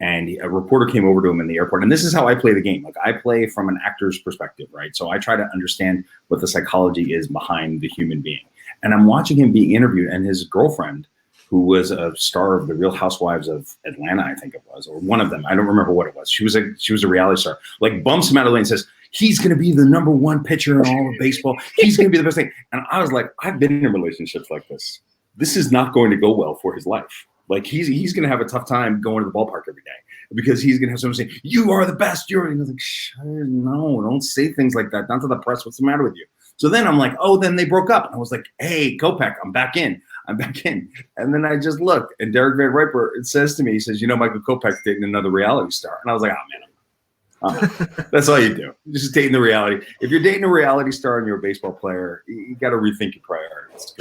And a reporter came over to him in the airport. And this is how I play the game. Like I play from an actor's perspective, right? So I try to understand what the psychology is behind the human being. And I'm watching him being interviewed, and his girlfriend, who was a star of the Real Housewives of Atlanta, I think it was, or one of them. I don't remember what it was. She was a reality star. Like bumps him out of the lane and says, he's going to be the number one pitcher in all of baseball. He's going to be the best thing. And I was like, I've been in relationships like this. This is not going to go well for his life. Like he's going to have a tough time going to the ballpark every day because he's going to have someone saying, you are the best. And he's like, no, don't say things like that. Not to the press. What's the matter with you? So then I'm like, oh, then they broke up. And I was like, hey, Kopech, I'm back in. And then I just looked, and Derek Van Riper, it says to me, he says, Michael Kopech's dating another reality star. And I was like, oh, man. That's all you do. You're just dating the reality. If you're dating a reality star and you're a baseball player, you got to rethink your priorities.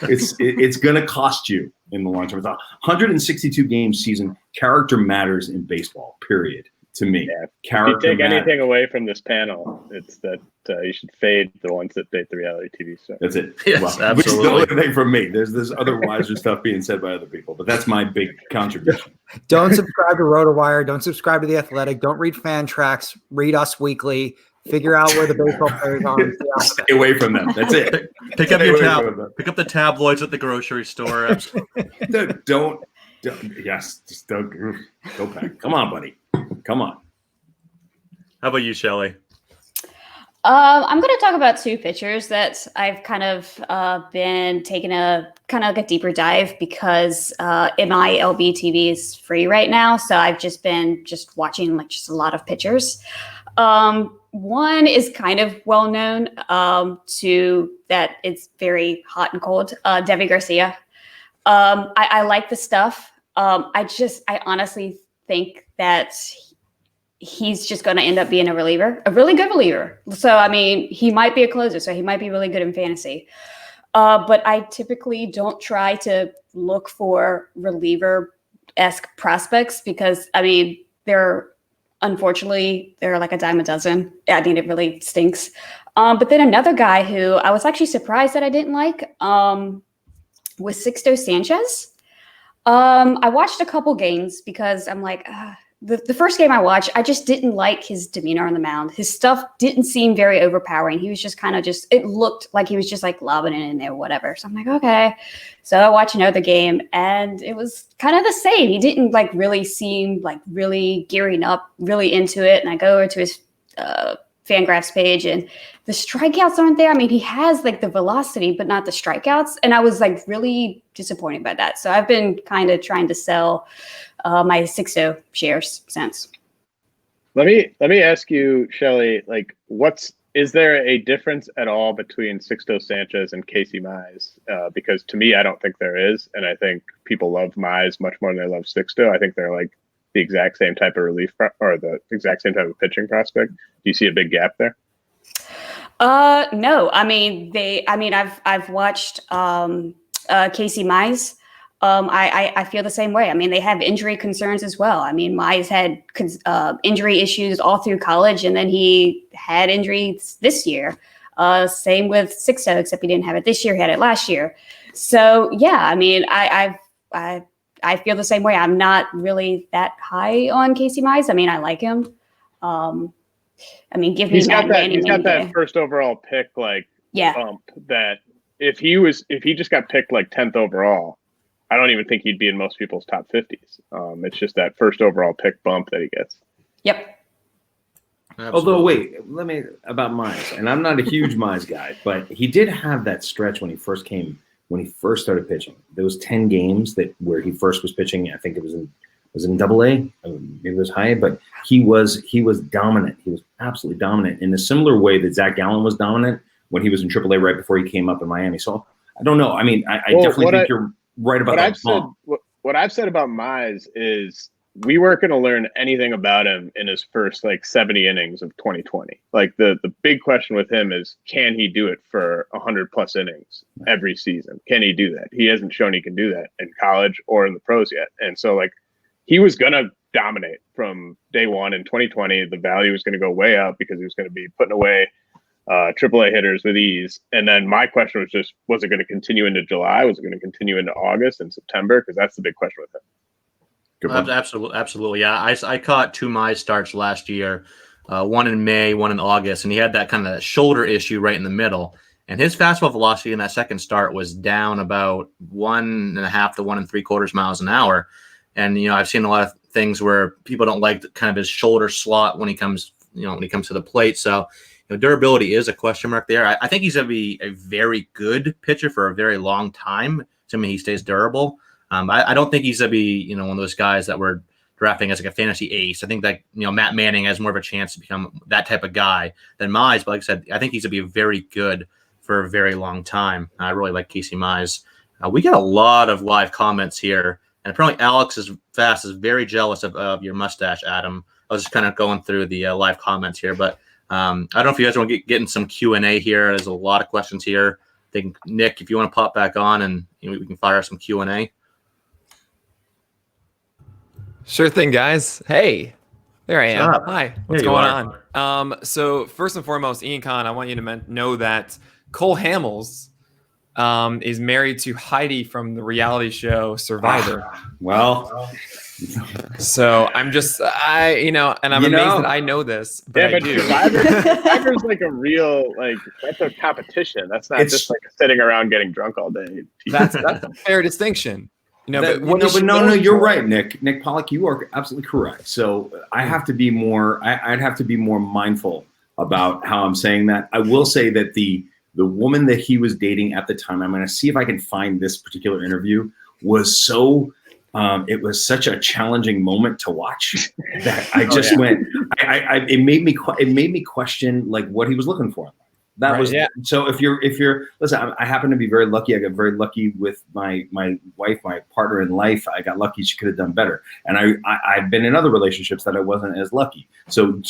It's gonna cost you in the long term. It's a 162 game season. Character matters in baseball. Period. To me, character. If you take anything away from this panel, it's that you should fade the ones that date the reality TV star. That's it. Yes, absolutely. Which is the only thing from me. There's other wiser stuff being said by other people, but that's my big contribution. Don't subscribe to RotoWire. Don't subscribe to The Athletic. Don't read fan tracks. Read Us Weekly. Figure out where the baseball players are. Stay away from them. That's it. Pick up the tabloids at the grocery store. Don't Yes, just don't go back. Come on, buddy. Come on. How about you, Shelly? I'm going to talk about two pitchers that I've kind of been taking a kind of like a deeper dive because MILB TV is free right now. So I've just been watching like just a lot of pitchers. One is kind of well known to that it's very hot and cold. Devi Garcia. I like the stuff. I honestly think that he's just going to end up being a reliever, a really good reliever. So, I mean, he might be a closer, so he might be really good in fantasy. But I typically don't try to look for reliever-esque prospects because, I mean, unfortunately, they're like a dime a dozen. I mean, it really stinks. But then another guy who I was actually surprised that I didn't like was Sixto Sanchez. I watched a couple games because I'm like, the first game I watched, I just didn't like his demeanor on the mound. His stuff didn't seem very overpowering. He was just kind of it looked like he was just like lobbing it in there, whatever. So I'm like, okay. So I watched another game and it was kind of the same. He didn't like really seem like really gearing up, really into it. And I go over to his Fangraphs page and the strikeouts aren't there. I mean, he has like the velocity, but not the strikeouts. And I was like really disappointed by that. So I've been kind of trying to sell my Sixto shares since. Let me ask you, Shelly, like is there a difference at all between Sixto Sanchez and Casey Mize? Because to me, I don't think there is. And I think people love Mize much more than they love Sixto. I think they're like the exact same type of relief or the exact same type of pitching prospect. Do you see a big gap there? No, I mean, I've watched Casey Mize. I feel the same way. I mean, they have injury concerns as well. I mean, Mize had injury issues all through college, and then he had injuries this year. Same with Sixto, except he didn't have it this year. He had it last year. So yeah, I mean, I feel the same way. I'm not really that high on Casey Mize. I mean, I like him. I mean, give me he's got that that first overall pick, like bump that if he just got picked like 10th overall, I don't even think he'd be in most people's top 50s. It's just that first overall pick bump that he gets. Yep. Absolutely. Although, wait, about Mize, and I'm not a huge Mize guy, but he did have that stretch when he first started pitching. There was 10 games where he first was pitching. I think it was in Double-A, maybe it was high, but he was dominant. He was absolutely dominant in a similar way that Zach Gallen was dominant when he was in Triple-A right before he came up in Miami. So I don't know. I mean, I definitely think you're right about that. What I've said about Mize is we weren't going to learn anything about him in his first like 70 innings of 2020. Like the big question with him is, can he do it for 100 plus innings every season? Can he do that? He hasn't shown he can do that in college or in the pros yet. And so like he was going to dominate from day one in 2020. The value was going to go way up because he was going to be putting away AAA hitters with ease. And then my question was just, was it going to continue into July? Was it going to continue into August and September? Because that's the big question with him. Absolutely. Yeah. I caught two Mize starts last year, one in May, one in August, and he had that kind of shoulder issue right in the middle. And his fastball velocity in that second start was down about 1.5 to 1 3/4 miles an hour. And, I've seen a lot of things where people don't like kind of his shoulder slot when he comes to the plate. So, durability is a question mark there. I think he's going to be a very good pitcher for a very long time, assuming he stays durable. I don't think he's going to be, one of those guys that we're drafting as like a fantasy ace. I think that, Matt Manning has more of a chance to become that type of guy than Mize. But like I said, I think he's going to be very good for a very long time. I really like Casey Mize. We got a lot of live comments here. And apparently Alex is very jealous of your mustache, Adam. I was just kind of going through the live comments here, but I don't know if you guys want to get in some Q&A here. There's a lot of questions here. I think, Nick, if you want to pop back on and we can fire some Q&A. Sure thing, guys. Hey, there I am. Hi, what's going on? So first and foremost, Ian Kahn, I want you to know that Cole Hamels is married to Heidi from the reality show Survivor. Well, so I'm just, and I'm amazed that I know this, but I do. Survivor's like a real, that's a competition. That's not just like sitting around getting drunk all day. That's a fair distinction. No, That- but what no, is but she no, known you're for? right, Nick. Nick Pollock, you are absolutely correct. So I have to be more. I'd have to be more mindful about how I'm saying that. I will say that the woman that he was dating at the time, I'm going to see if I can find this particular interview, was so. It was such a challenging moment to watch that I just went. It made me question like what he was looking for. That Right, was yeah. so. If you're listen, I happen to be very lucky. I got very lucky with my wife, my partner in life. I got lucky; she could have done better. And I've been in other relationships that I wasn't as lucky. So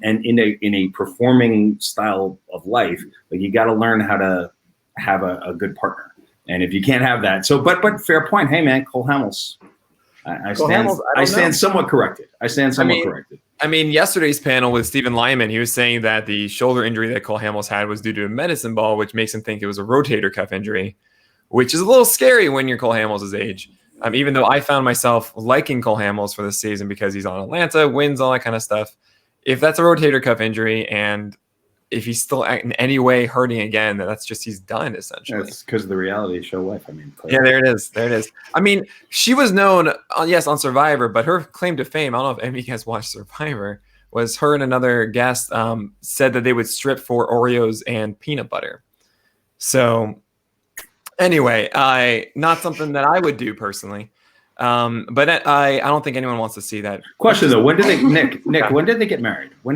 in a performing style of life, like you got to learn how to have a good partner. And if you can't have that, but fair point. Hey man, Cole Hamels. I Cole stand. Hamels, I stand somewhat corrected. Corrected. I mean, yesterday's panel with Stephen Lyman, he was saying that the shoulder injury that Cole Hamels had was due to a medicine ball, which makes him think it was a rotator cuff injury, which is a little scary when you're Cole Hamels' age. Even though I found myself liking Cole Hamels for this season because he's on Atlanta, wins, all that kind of stuff. If that's a rotator cuff injury and if he's still in any way hurting again, that's just he's done essentially. That's because of the reality show wife. I mean, yeah, there it is. I mean, she was known, yes, on Survivor, but her claim to fame, I don't know if any of you guys watched Survivor, was her and another guest said that they would strip for Oreos and peanut butter. So anyway, not something that I would do personally. But I don't think anyone wants to see that. Question though, when did they Nick, when did they get married? What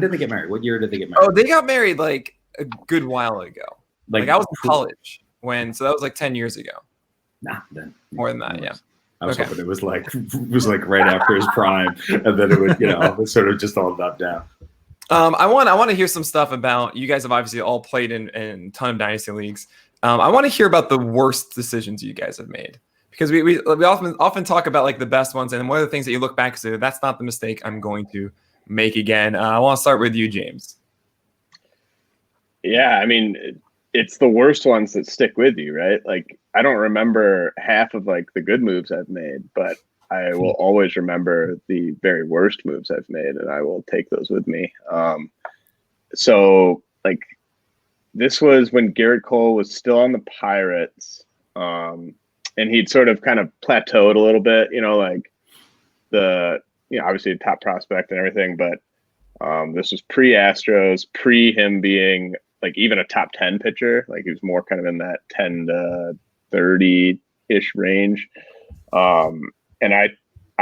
year did they get married? Oh, they got married like a good while ago. Like I was in college so that was like 10 years ago. Nah, then More than that, yeah. I was hoping it was like right after his prime, and then it would sort of just all dubbed down. I want to hear some stuff about you guys have obviously all played in a ton of dynasty leagues. I want to hear about the worst decisions you guys have made. Because we often talk about like the best ones, and one of the things that you look back and say, that's not the mistake I'm going to make again. I want to start with you, James. Yeah, I mean, it's the worst ones that stick with you, right? Like, I don't remember half of like the good moves I've made, but I will always remember the very worst moves I've made, and I will take those with me. So like, this was when Garrett Cole was still on the Pirates. And he'd sort of kind of plateaued a little bit, like obviously a top prospect and everything, but this was pre-Astros, pre him being like even a top 10 pitcher. Like he was more kind of in that 10 to 30-ish range. And I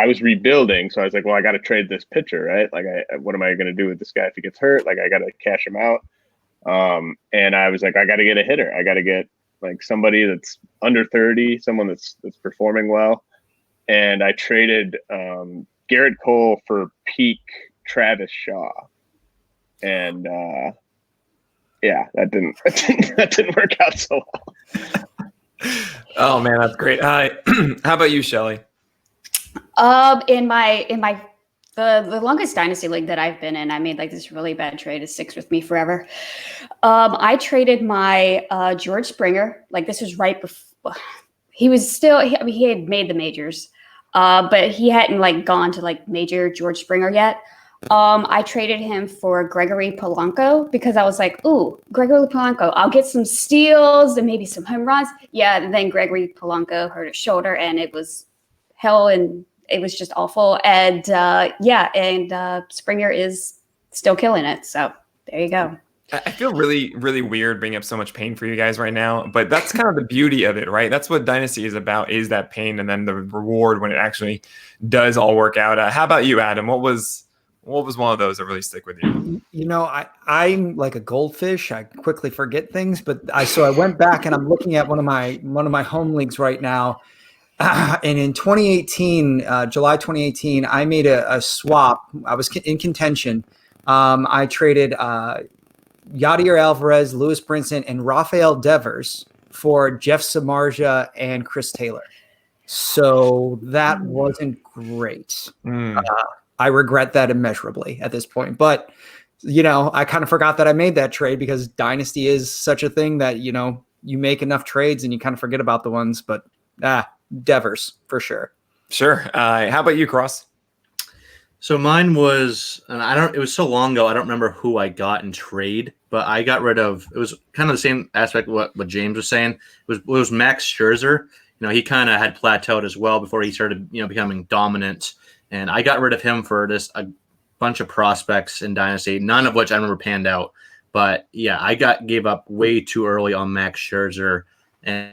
was rebuilding, so I was like, well, I got to trade this pitcher, right? Like, what am I going to do with this guy if he gets hurt? Like, I got to cash him out. And I was like, I got to get a hitter. I got to get like somebody that's under 30, someone that's performing well. And I traded Garrett Cole for peak Travis Shaw. And that didn't work out so well. Oh man, that's great. How about you, Shelly? In the longest dynasty league that I've been in, I made like this really bad trade. It sticks with me forever. I traded my George Springer. Like this was right before he had made the majors, but he hadn't like gone to like major George Springer yet. I traded him for Gregory Polanco because I was like, ooh, Gregory Polanco, I'll get some steals and maybe some home runs. Yeah, and then Gregory Polanco hurt his shoulder and it was hell and it was just awful. And Springer is still killing it. So there you go. I feel really, really weird bringing up so much pain for you guys right now, but that's kind of the beauty of it, right? That's what Dynasty is about, is that pain and then the reward when it actually does all work out. How about you, Adam? What was one of those that really stick with you? I'm like a goldfish. I quickly forget things, but I went back and I'm looking at one of my home leagues right now. And in 2018, July 2018, I made a swap. I was in contention. I traded Yadier Alvarez, Lewis Brinson, and Rafael Devers for Jeff Samardzija and Chris Taylor. So that wasn't great. I regret that immeasurably at this point. But, I kind of forgot that I made that trade because Dynasty is such a thing that, you make enough trades and you kind of forget about the ones. But Devers for sure. Sure. How about you, Cross? So mine was, and it was so long ago, I don't remember who I got in trade, but I got rid of, it was kind of the same aspect of what James was saying. It was Max Scherzer. he kind of had plateaued as well before he started, becoming dominant. And I got rid of him for just a bunch of prospects in Dynasty, none of which I remember panned out. But yeah, I gave up way too early on Max Scherzer, and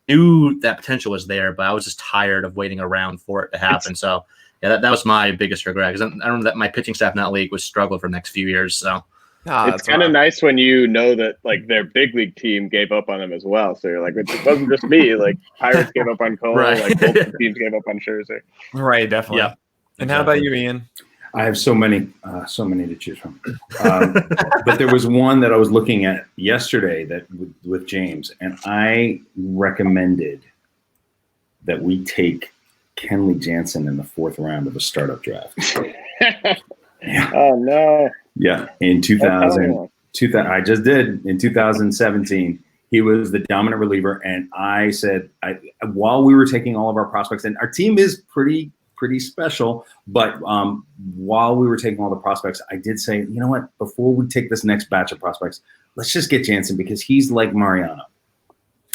knew that potential was there, but I was just tired of waiting around for it to happen. So yeah, that was my biggest regret, because I remember that my pitching staff in that league was struggled for the next few years. So it's kind of nice when you know that like their big league team gave up on them as well. So you're like, it wasn't just me. Like Pirates gave up on Cole, Right. like both teams gave up on Scherzer. Right, definitely. Yeah. And how about you, Ian? I have so many to choose from. But there was one that I was looking at yesterday that with James, and I recommended that we take Kenley Jansen in the 4th round of a startup draft. Yeah. Oh no. Yeah, in 2000, I just did in 2017. He was the dominant reliever, and I said, while we were taking all of our prospects, and our team is pretty special, but while we were taking all the prospects, I did say, you know what? Before we take this next batch of prospects, let's just get Jansen, because he's like Mariano,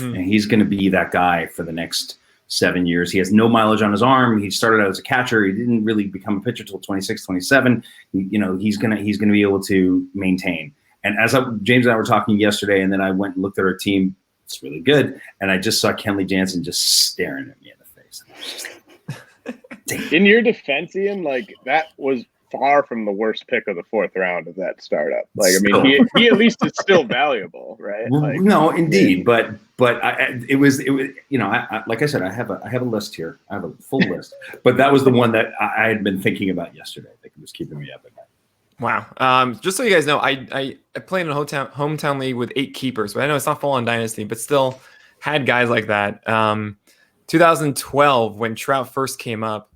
and he's going to be that guy for the next 7 years. He has no mileage on his arm. He started out as a catcher. He didn't really become a pitcher till 26, 27. He's gonna be able to maintain. And as James and I were talking yesterday, and then I went and looked at our team, it's really good. And I just saw Kenley Jansen just staring at me in the face. And I was just like, in your defense, Ian, like that was far from the worst pick of the 4th round of that startup. Like, I mean, he at least is still valuable, right? Like, no, indeed, but it was like I said, I have a list here. I have a full list, but that was the one that I had been thinking about yesterday. That was keeping me up at night. Wow. Just so you guys know, I played in a hometown league with 8 keepers, but I know it's not full on Dynasty, but still had guys like that. 2012, when Trout first came up,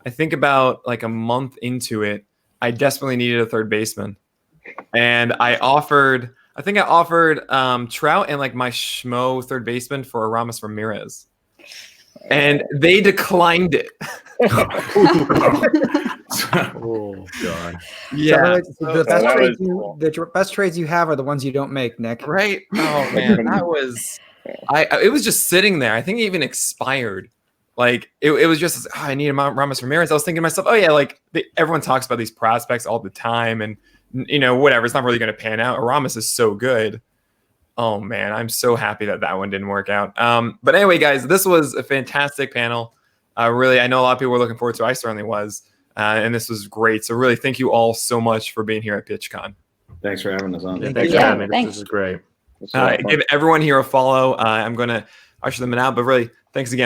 I think about like a month into it, I desperately needed a third baseman. And I offered Trout and like my schmo third baseman for Aramis Ramirez. And they declined it. Oh God. Yeah. So the best trades you have are the ones you don't make, Nick. Right. Oh man, that was it was just sitting there. I think it even expired. Like it was just, I need Aramis Ramirez. I was thinking to myself, oh yeah, like everyone talks about these prospects all the time, and whatever, it's not really going to pan out. Aramis is so good. Oh man, I'm so happy that one didn't work out. But anyway, guys, this was a fantastic panel. Really, I know a lot of people were looking forward to. I certainly was, and this was great. So really, thank you all so much for being here at PitchCon. Thanks for having us on. Thanks for having me. This is great. Give everyone here a follow. I'm going to usher them out, but really, thanks again.